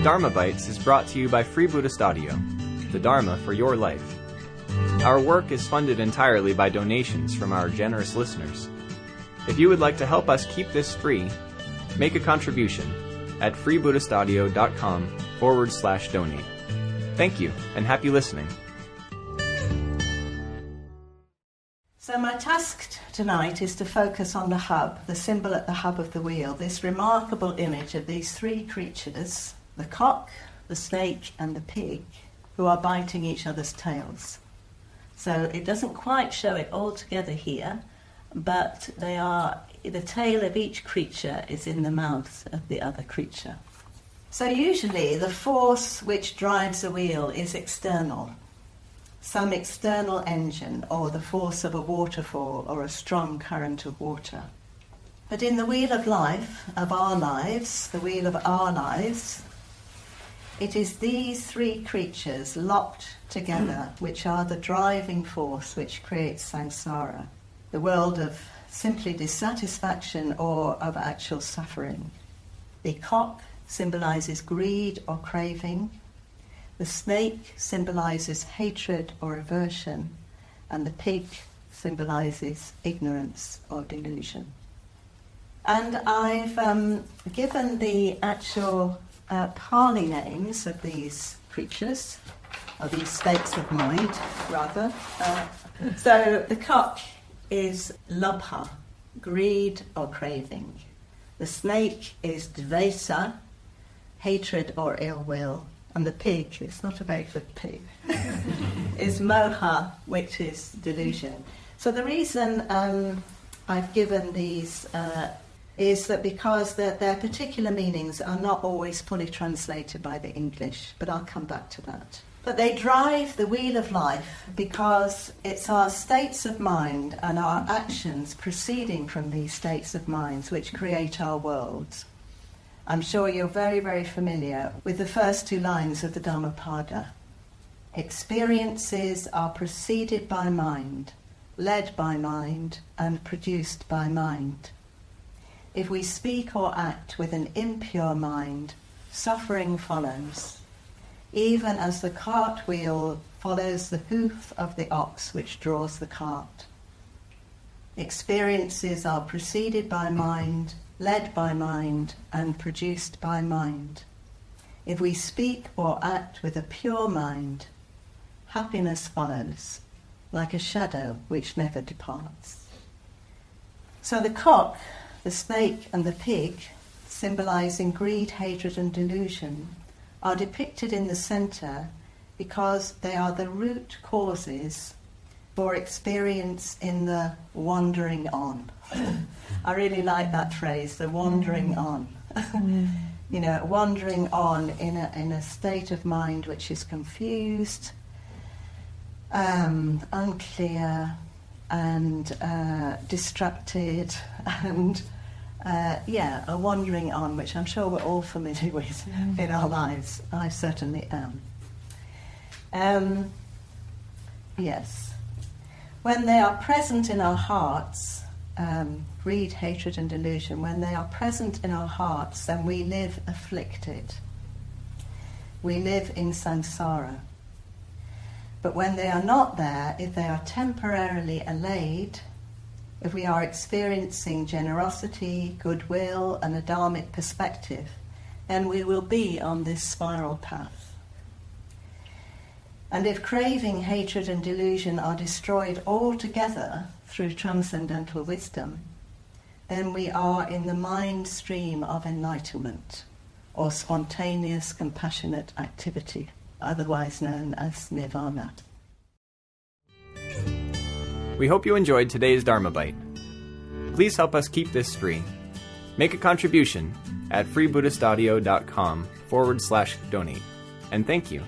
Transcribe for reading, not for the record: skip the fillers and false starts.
Dharma Bites is brought to you by Free Buddhist Audio, the Dharma for your life. Our work is funded entirely by donations from our generous listeners. If you would like to help us keep this free, make a contribution at freebuddhistaudio.com/donate. Thank you, and happy listening. So my task tonight is to focus on the hub, the symbol at the hub of the wheel, this remarkable image of these three creatures, the cock, the snake and the pig, who are biting each other's tails. So it doesn't quite show it all together here, but the tail of each creature is in the mouth of the other creature. So usually the force which drives a wheel is external. Some external engine, or the force of a waterfall or a strong current of water. But in the wheel of life, of our lives, the wheel of our lives, it is these three creatures locked together which are the driving force which creates samsara, the world of simply dissatisfaction or of actual suffering. The cock symbolizes greed or craving. The snake symbolizes hatred or aversion, and the pig symbolizes ignorance or delusion. And I've given the actual Pali names of these creatures, or these states of mind, rather. So the cock is lobha, greed or craving. The snake is dvesa, hatred or ill will. And the pig, it's not a very good pig, is moha, which is delusion. So the reason I've given these is that because their particular meanings are not always fully translated by the English, but I'll come back to that. But they drive the wheel of life because it's our states of mind and our actions proceeding from these states of minds which create our worlds. I'm sure you're very, very familiar with the first two lines of the Dhammapada. Experiences are preceded by mind, led by mind, and produced by mind. If we speak or act with an impure mind, suffering follows, even as the cartwheel follows the hoof of the ox which draws the cart. Experiences are preceded by mind, led by mind, and produced by mind. If we speak or act with a pure mind, happiness follows, like a shadow which never departs. So the cock, the snake, and the pig, symbolizing greed, hatred, and delusion, are depicted in the center because they are the root causes for experience in the wandering on. I really like that phrase, the wandering on. You know, wandering on in a state of mind which is confused, unclear, and distracted, and a wandering on, which I'm sure we're all familiar with in our lives. I certainly am. Yes. When they are present in our hearts, greed, hatred and delusion, when they are present in our hearts, then we live afflicted. We live in samsara. But when they are not there, if they are temporarily allayed, if we are experiencing generosity, goodwill and a dharmic perspective, then we will be on this spiral path. And if craving, hatred and delusion are destroyed altogether through transcendental wisdom, then we are in the mind stream of enlightenment, or spontaneous compassionate activity, otherwise known as nirvana. We hope you enjoyed today's Dharma Bite. Please help us keep this free. Make a contribution at freebuddhistaudio.com/donate. And thank you.